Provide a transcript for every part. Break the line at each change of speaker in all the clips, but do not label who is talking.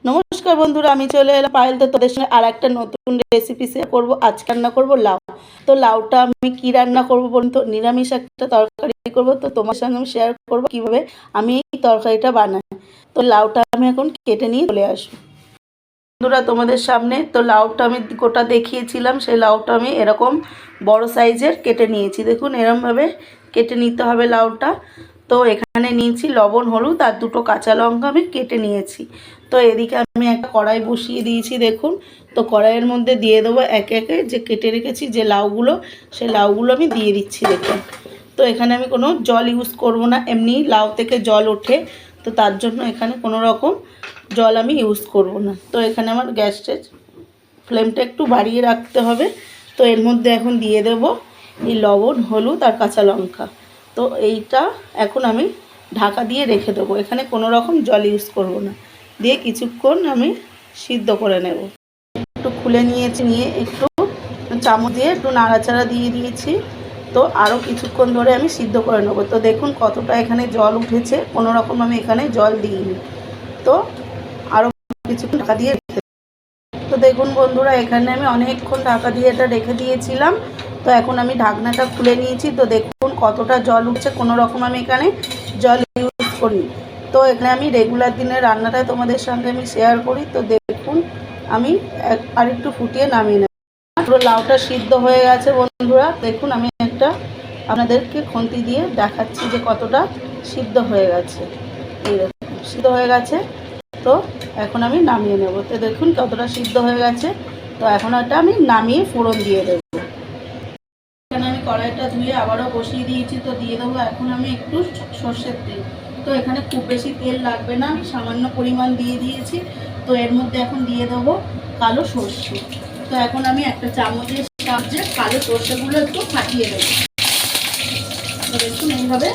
নমস্কার বন্ধুরা, আমি চলে এলাম পায়েল। তো তোদের সঙ্গে আর একটা নতুন রেসিপি শেয়ার করবো। আজকে রান্না করবো লাউ। তো লাউটা আমি কি রান্না করবো বলুন তো? নিরামিষ একটা তরকারি করবো। তো তোমার সঙ্গে আমি শেয়ার করবো কিভাবে আমি এই তরকারিটা বানাই। তো লাউটা আমি এখন কেটে নিয়ে চলে আসবো বন্ধুরা তোমাদের সামনে। তো লাউটা আমি গোটা দেখিয়েছিলাম, সেই লাউটা আমি এরকম বড় সাইজের কেটে নিয়েছি। দেখুন এরকমভাবে কেটে নিতে হবে লাউটা। তো এখানে নিয়েছি লবণ, হলুদ আর দুটো কাঁচা লঙ্কা আমি কেটে নিয়েছি। তো এদিকে আমি একটা কড়াই বসিয়ে দিয়েছি দেখুন। তো কড়াইয়ের মধ্যে দিয়ে দেবো একে একে যে কেটে রেখেছি যে লাউগুলো, সেই লাউগুলো আমি দিয়ে দিচ্ছি দেখুন। তো এখানে আমি কোনো জল ইউজ করব না, এমনি লাউ থেকে জল ওঠে, তো তার জন্য এখানে কোনো রকম জল আমি ইউজ করব না। তো এখানে আমার গ্যাসের ফ্লেমটা একটু বাড়িয়ে রাখতে হবে। তো এর মধ্যে এখন দিয়ে দেব এই লবণ, হলুদ আর কাঁচা লঙ্কা। তো এইটা এখন আমি ঢাকা দিয়ে রেখে দেবো, এখানে কোনো রকম জল ইউজ করব না। দিয়ে কিছুক্ষণ আমি সিদ্ধ করে নেব। একটু খুলে নিয়েছি, নিয়ে একটু চামচ দিয়ে একটু নাড়াচাড়া দিয়ে দিয়েছি। তো আরও কিছুক্ষণ ধরে আমি সিদ্ধ করে নেব। তো দেখুন কতটা এখানে জল উঠেছে, কোনো রকম আমি এখানে জল দিইনি। তো আরও কিছুক্ষণ ঢাকা দিয়ে রেখে, তো দেখুন বন্ধুরা এখানে আমি অনেকক্ষণ ঢাকা দিয়ে এটা রেখে দিয়েছিলাম। তো এখন আমি ঢাকনাটা খুলে নিয়েছি। তো দেখুন কতটা জল উঠছে, কোনো রকম আমি এখানে জল ইউজ করি। তো এখানে আমি রেগুলার দিনের রান্নাটা তোমাদের সঙ্গে আমি শেয়ার করি। তো দেখুন আমি আরেকটু ফুটিয়ে নামিয়ে নেব। পুরো লাউটা সিদ্ধ হয়ে গেছে বন্ধুরা। দেখুন আমি একটা আপনাদেরকে খুন্তি দিয়ে দেখাচ্ছি যে কতটা সিদ্ধ হয়ে গেছে। এইরকম সিদ্ধ হয়ে গেছে। তো এখন আমি নামিয়ে নেব। তো দেখুন কতটা সিদ্ধ হয়ে গেছে। তো এখন এটা আমি নামিয়ে ফোড়ন দিয়ে দেবো। এখানে আমি কড়াইটা ধুয়ে আবারও বসিয়ে দিয়েছি। তো দিয়ে দেবো এখন আমি একটু সর্ষের তেল। তো এখানে খুব বেশি তেল লাগবে না, আমি সামান্য পরিমাণ দিয়ে দিয়েছি। তো এর মধ্যে এখন দিয়ে দেবো কালো সর্ষে। তো এখন আমি একটা চামচের সাহায্যে কালো সর্ষেগুলো একটু ফাটিয়ে দেবো। তো দেখুন এইভাবে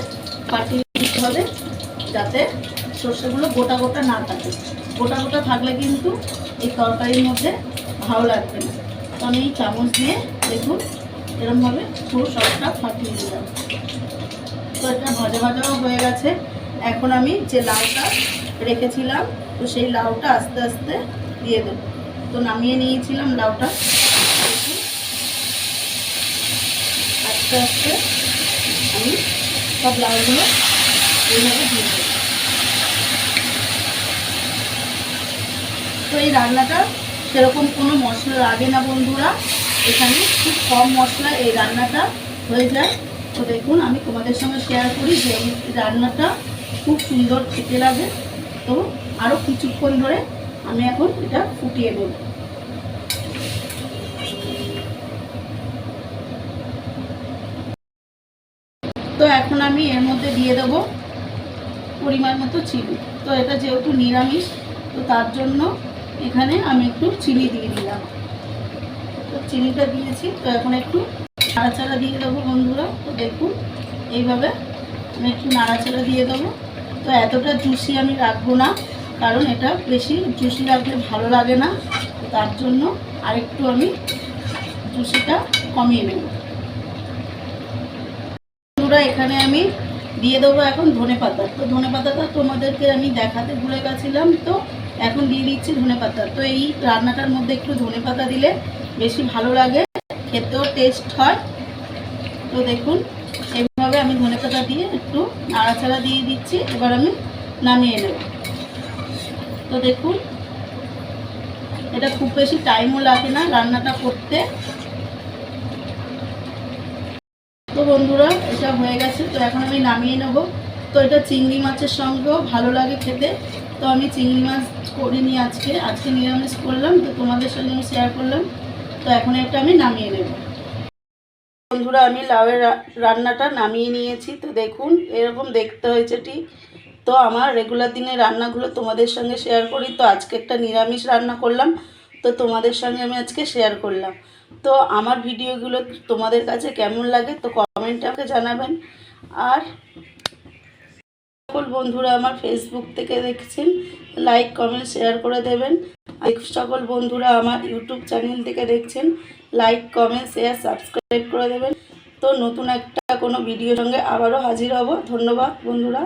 ফাটিয়ে দিতে হবে যাতে সর্ষেগুলো গোটা গোটা না থাকে। গোটা গোটা থাকলে কিন্তু এই তরকারির মধ্যে ভালো লাগবে না। তো আমি এই চামচ দিয়ে দেখুন এরকমভাবে পুরো সবটা ফাটিয়ে দিলাম। তো এটা ভাজা ভাজাও হয়ে গেছে। এখন আমি যে লাউটা রেখেছিলাম, তো সেই লাউটা আস্তে আস্তে দিয়ে দেবো। তো নামিয়ে নিয়েছিলাম লাউটা, আস্তে আস্তে আমি সব লাউগুলো এইভাবে দিয়ে দেবো। তো এই রান্নাটা সেরকম কোনো মশলা লাগে না বন্ধুরা, এখানে খুব কম মশলা এই রান্নাটা হয়ে যায়। তো দেখুন আমি তোমাদের সঙ্গে শেয়ার করি যে এই রান্নাটা খুব সুন্দর খেতে লাগে। তো আরও কিছুক্ষণ ধরে আমি এখন এটা ফুটিয়ে দেব। তো এখন আমি এর মধ্যে দিয়ে দেবো পরিমাণ মতো চিনি। তো এটা যেহেতু নিরামিষ, তো তার জন্য এখানে আমি একটু চিনি দিয়ে দিলাম। তো চিনিটা দিয়েছি। তো এখন একটু নাড়াচাড়া দিয়ে দেবো বন্ধুরা। তো দেখুন এইভাবে আমি একটু নাড়াচাড়া দিয়ে দেবো। তো এতটা জুসি আমি রাখবো না, কারণ এটা বেশি জুসি রাখলে ভালো লাগে না। তার জন্য আরেকটু আমি জুসিটা কমিয়ে নেব বন্ধুরা। এখানে আমি দিয়ে দেবো এখন ধনেপাতা। তো ধনেপাতাটা তোমাদেরকে আমি দেখাতে ভুলে গেছিলাম, তো এখন দিয়ে দিচ্ছি ধনেপাতা। তো এই রান্নাটার মধ্যে একটু ধনেপাতা দিলে বেশি ভালো লাগে, খেতেও টেস্ট হয়। তো দেখুন এইভাবে আমি ধনেপাতা দিয়ে একটু নাড়াচাড়া দিয়ে দিচ্ছি। এবার আমি নামিয়ে নেব। তো দেখুন এটা খুব বেশি টাইমও লাগে না রান্নাটা করতে। তো বন্ধুরা এটা হয়ে গেছে। তো এখন আমি নামিয়ে নেব। তো এটা চিংড়ি মাছের সঙ্গেও ভালো লাগে খেতে। তো আমি চিংড়ি মাছ করিনি আজকে নিরামিষ করলাম, তো তোমাদের সঙ্গে আমি শেয়ার করলাম। তো এখন এটা আমি নামিয়ে নেব বন্ধুরা। আমি লাউয়ের রান্নাটা নামিয়ে নিয়েছি। তো দেখুন এরকম দেখতে হয়েছে ঠিক। তো আমার রেগুলার দিনের রান্নাগুলো তোমাদের সঙ্গে শেয়ার করি। তো আজকে একটা নিরামিষ রান্না করলাম, তো তোমাদের সঙ্গে আমি আজকে শেয়ার করলাম। তো আমার ভিডিওগুলো তোমাদের কাছে কেমন লাগে তো কমেন্টে আমাকে জানাবেন। আর সকল বন্ধুরা আমার ফেসবুক থেকে দেখছেন, লাইক কমেন্ট শেয়ার করে দেবেন। আর সকল বন্ধুরা আমার ইউটিউব চ্যানেল থেকে দেখছেন, লাইক কমেন্ট শেয়ার সাবস্ক্রাইব করে দেবেন। তো নতুন একটা কোনো ভিডিওর সঙ্গে আবারও হাজির হব। ধন্যবাদ বন্ধুরা।